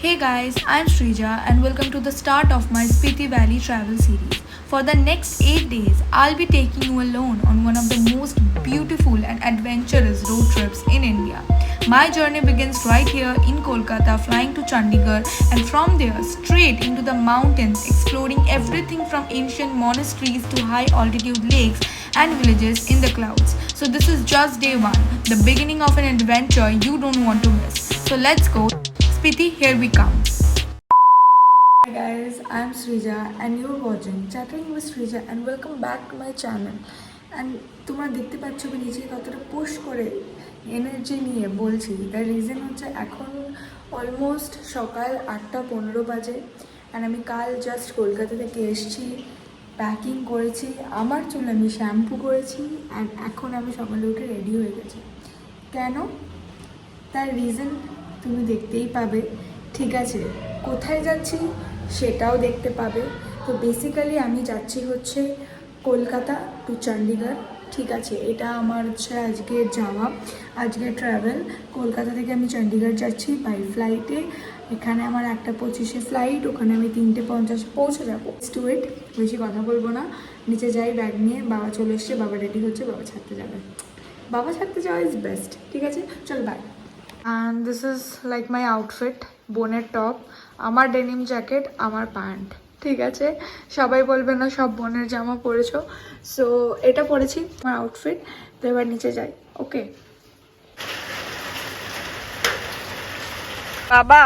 Hey guys, I'm Srija and welcome to the start of my Spiti Valley travel series. For the next 8 days, I'll be taking you alone on one of the most beautiful and adventurous road trips in India. My journey begins right here in Kolkata, flying to Chandigarh, and from there straight into the mountains, exploring everything from ancient monasteries to high altitude lakes and villages in the clouds. So, this is just day one, the beginning of an adventure you don't want to miss. So, let's go. Spiti, here we come. Hi guys, I'm Srija and you're watching Chatting with Srija and welcome back to my channel. And তোমরা দেখতে পাচ্ছ কি নিচে কতটা post করে energy নিয়ে বলছি। তার রিজন হচ্ছে এখন অলমোস্ট সকাল 8:15 বাজে অ্যান্ড আমি কাল জাস্ট কলকাতা থেকে এসেছি, প্যাকিং করেছি, আমার চুল আমি শ্যাম্পু করেছি অ্যান্ড এখন আমি সকালে উঠে রেডি হয়ে গেছি। কেন? তার রিজন তুমি দেখতেই পাবে। ঠিক আছে, কোথায় যাচ্ছি সেটাও দেখতে পাবে। তো বেসিক্যালি আমি যাচ্ছি হচ্ছে কলকাতা টু চণ্ডীগড়। ঠিক আছে, এটা আমার হচ্ছে আজকের যাওয়া, আজকের ট্রাভেল। কলকাতা থেকে আমি চণ্ডীগড় যাচ্ছি বাই ফ্লাইটে। এখানে আমার 1:25 ফ্লাইট, ওখানে আমি 3:50 পৌঁছে যাবো। টু ইট, বেশি কথা বলবো না, নিচে যাই ব্যাগ নিয়ে। বাবা চলে এসছে, বাবা রেডি হচ্ছে, বাবা ছাড়তে যাবে। বাবা ছাড়তে যাওয়া ইজ বেস্ট। ঠিক আছে, চল bye. And this is like my outfit, বোনের টপ, আমার ডেনিম জ্যাকেট, আমার প্যান্ট। ঠিক আছে, সবাই বলবে না সব বোনের জামা পরেছো, সো এটা পরেছি আমার আউটফিট। তো এবার নিচে যাই। ওকে বাবা,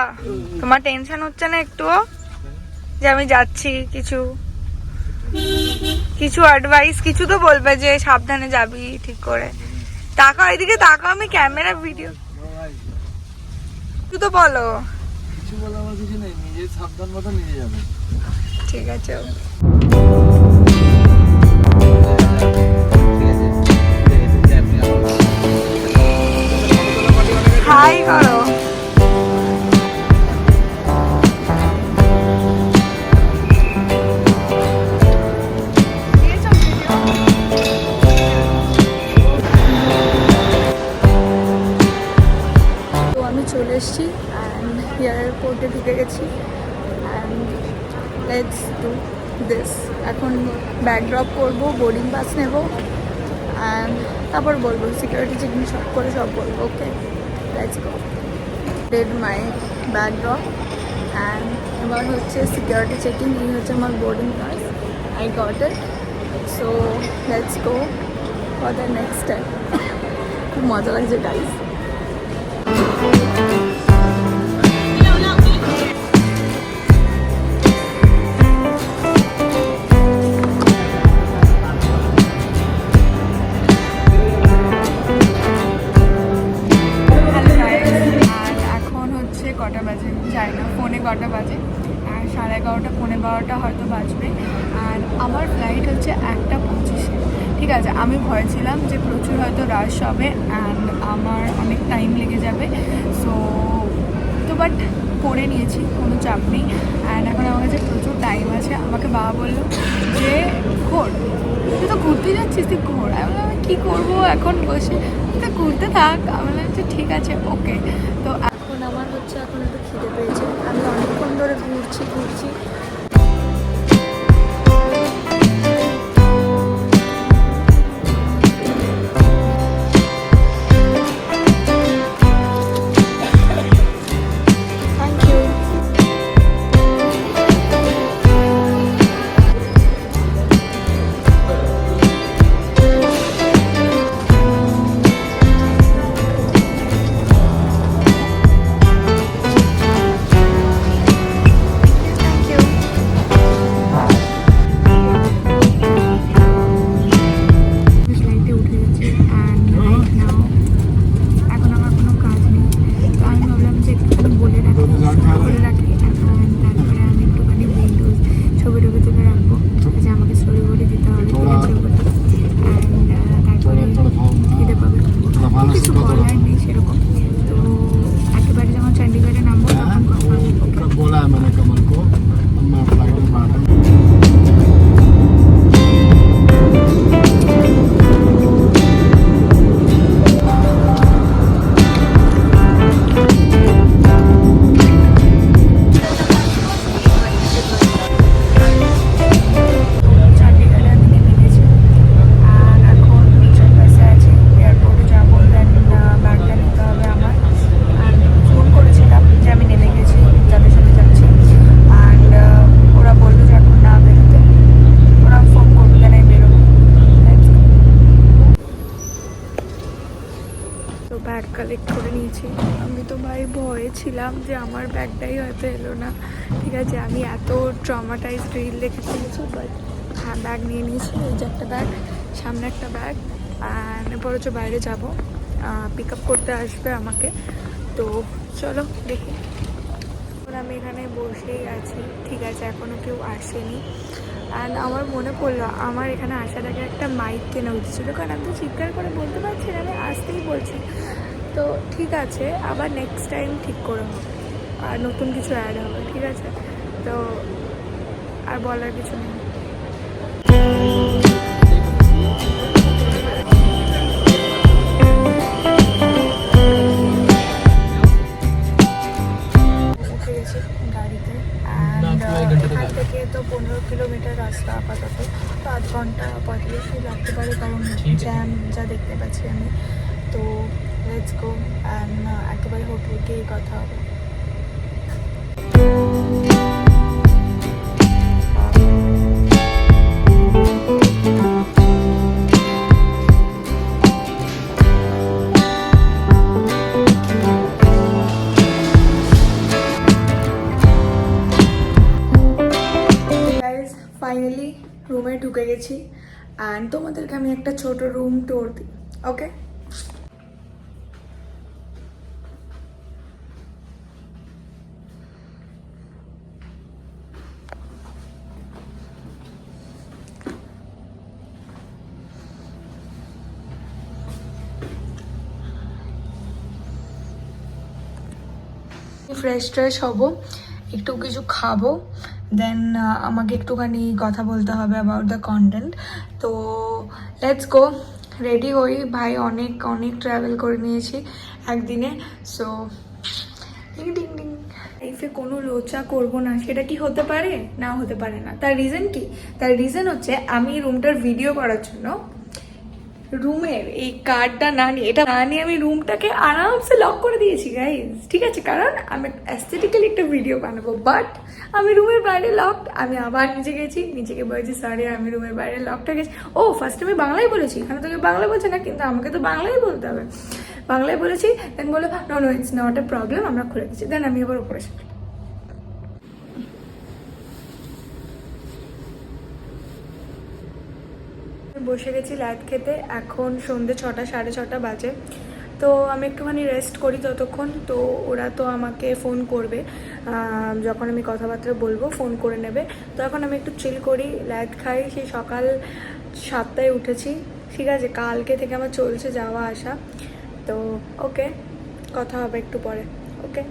তোমার টেনশন হচ্ছে না একটুও যে আমি যাচ্ছি? কিছু কিছু অ্যাডভাইস কিছু তো বলবে যে সাবধানে যাবি ঠিক করে। তাকাও এদিকে, তাকাও, আমি ক্যামেরা ভিডিও তো বলো। কিছু বলা আমার কিছু নেই, নিজে সাবধান মতো নিজে যাবে। ঠিক আছে, হাই করো। চলে এসেছি অ্যান্ড এয়ারপোর্টে ঢুকে গেছি অ্যান্ড লেটস ডু দিস। এখন ব্যাগ ড্রপ করবো, বোর্ডিং পাস নেবো অ্যান্ড তারপর বলবো, সিকিউরিটি চেকিং সব করে সব বলবো। Okay, let's go. Did my bag drop and এবার হচ্ছে সিকিউরিটি চেকিং। এই হচ্ছে আমার boarding pass, I got it. So let's go for the next step. খুব মজা লাগছে গাইজ। কটা বাজে যাই না, ফোনে কটা বাজে, আর 11:30 11:15 হয়তো বাজবে। আর আমার ফ্লাইট হচ্ছে 1:25। ঠিক আছে, আমি ভয় ছিলাম যে প্রচুর হয়তো রাশ হবে অ্যান্ড আমার অনেক টাইম লেগে যাবে। সো বাট করে নিয়েছি, কোনো চাপ নেই অ্যান্ড এখন আমার কাছে প্রচুর টাইম আছে। আমাকে বাবা বললো যে ঘোর, তুই তো ঘুরতে যাচ্ছিস, তুই ঘোর। আমি বললাম আমি কী করবো এখন বসে, তুই ঘুরতে থাক। আমি বললাম যে ঠিক আছে, ওকে। তো আমার হচ্ছে এখন একটু খিদে পেয়েছে, আমি অনেকক্ষণ ধরে ঘুরছি। ব্যাগটাই হয়তো এলো না। ঠিক আছে, আমি এত ট্রমাটাইজ রিল দেখে ফেলেছি, বাট হ্যাঁ ব্যাগ নিয়ে নিয়েছি। এই যে একটা ব্যাগ, সামনে একটা ব্যাগ, অ্যান্ড এরপর হচ্ছে বাইরে যাবো, পিক আপ করতে আসবে আমাকে। তো চলো দেখি। এখন আমি এখানে বসেই আছি, ঠিক আছে, এখনও কেউ আসেনি। অ্যান্ড আমার মনে পড়লো আমার এখানে আসার আগে একটা মাইক কেনা উচিত ছিল, কারণ আমি তো চিৎকার করে বলতে পারছি না, আমি আসতেই বলছি। তো ঠিক আছে, আবার নেক্সট টাইম ঠিক করে হবে, আর নতুন কিছু অ্যাড হবে, ঠিক আছে। তো আর বলার কিছু নেই। উঠে গেছি গাড়িতে, অ্যান্ড এখান থেকে তো 15 কিলোমিটার রাস্তা আপাতত, তো 8 ঘন্টা 45 লাগতে পারে, কারণ জ্যাম যা দেখতে পাচ্ছি আমি। তো লেটস গো, অ্যান্ড একেবারে হোটেল গিয়ে কথা হবে। ফাইনালি রুমে ঢুকে গেছি, অ্যান্ড তোমাদেরকে আমি একটা ছোট রুম ট্যুর দিই, ওকে। ফ্রেশ ট্রেশ হবো, একটু কিছু খাবো, দেন আমাকে একটুখানি কথা বলতে হবে অ্যাবাউট দ্য কন্টেন্ট। তো লেটস গো, রেডি হই ভাই, অনেক অনেক ট্রাভেল করে নিয়েছি একদিনে। So ding ding ding. লাইফে কোনো লোচা করবো না, সেটা কি হতে পারে? না, হতে পারে না। তার রিজন কি? তার রিজন হচ্ছে আমি রুমটার ভিডিও করার জন্য রুমের এই কার্ডটা না নিয়ে, এটা না নিয়ে আমি রুমটাকে আরামসে লক করে দিয়েছি গাইজ, ঠিক আছে, কারণ আমি অ্যাস্থেটিক্যালি একটা ভিডিও বানাবো, বাট আমি রুমের বাইরে লক। আমি আবার নিচে গেছি, নিচেকে বলেছি সরি, আমি রুমের বাইরে লকটা গেছি। ও ফার্স্ট আমি বাংলায় বলেছি, এখানে তোকে বাংলা বলছে না, কিন্তু আমাকে তো বাংলাই বলতে হবে। বাংলায় বলেছি, দেন বলো no no it's not a problem, আমরা খুলে দিচ্ছি। দেন আমি এবার উপরে শিখি। বসে গেছি লাইট খেতে, এখন সন্ধ্যে 6টা 6:30 বাজে। তো আমি একটুখানি রেস্ট করি ততক্ষণ। তো ওরা তো আমাকে ফোন করবে, যখন আমি কথাবার্তা বলবো ফোন করে নেবে। তো এখন আমি একটু চিল করি, লাইট খাই। সেই সকাল 7টায় উঠেছি, ঠিক আছে, কালকে থেকে আমার চলছে যাওয়া আসা। তো ওকে, কথা হবে একটু পরে, okay.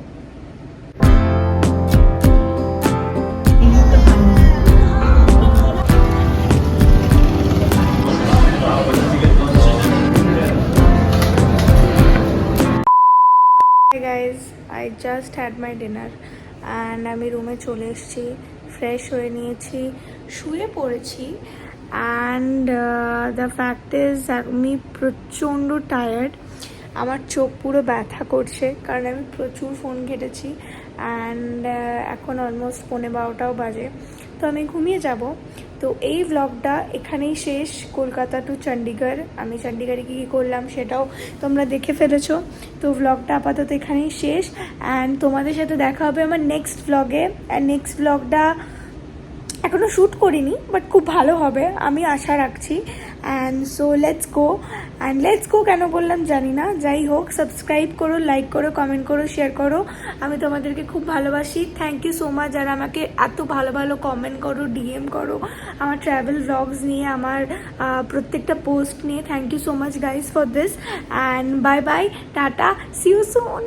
Guys, I just had my dinner, and আমি রুমে চলে এসেছি, ফ্রেশ হয়ে নিয়েছি, শুয়ে পড়েছি। অ্যান্ড দ্য ফ্যাক্ট ইজ আমি প্রচণ্ড টায়ার্ড, আমার চোখ পুরো ব্যথা করছে, কারণ আমি প্রচুর ফোন ঘেটেছি। অ্যান্ড এখন অলমোস্ট 11:15টাও বাজে, তো আমি ঘুমিয়ে যাব। তো এই ভ্লগটা এখানেই শেষ, কলকাতা টু চণ্ডীগড়। আমি চণ্ডীগড়ে কী কী করলাম সেটাও তোমরা দেখে ফেলেছো। তো ভ্লগটা আপাতত এখানেই শেষ, অ্যান্ড তোমাদের সাথে দেখা হবে আমার নেক্সট ভ্লগে। অ্যান্ড নেক্সট ভ্লগটা এখনও শ্যুট করিনি, বাট খুব ভালো হবে আমি আশা রাখছি। And so let's go, and let's go কেন বললাম জানি না, যাই হোক, সাবস্ক্রাইব করো, লাইক করো, কমেন্ট করো, শেয়ার করো, আমি তোমাদেরকে খুব ভালোবাসি। থ্যাংক ইউ সো মাচ যারা আমাকে এত ভালো ভালো কমেন্ট করো, ডিএম করো আমার ট্রাভেল ভ্লগস নিয়ে, আমার প্রত্যেকটা পোস্ট নিয়ে। Thank you so much guys for this, and bye bye, tata, see you soon.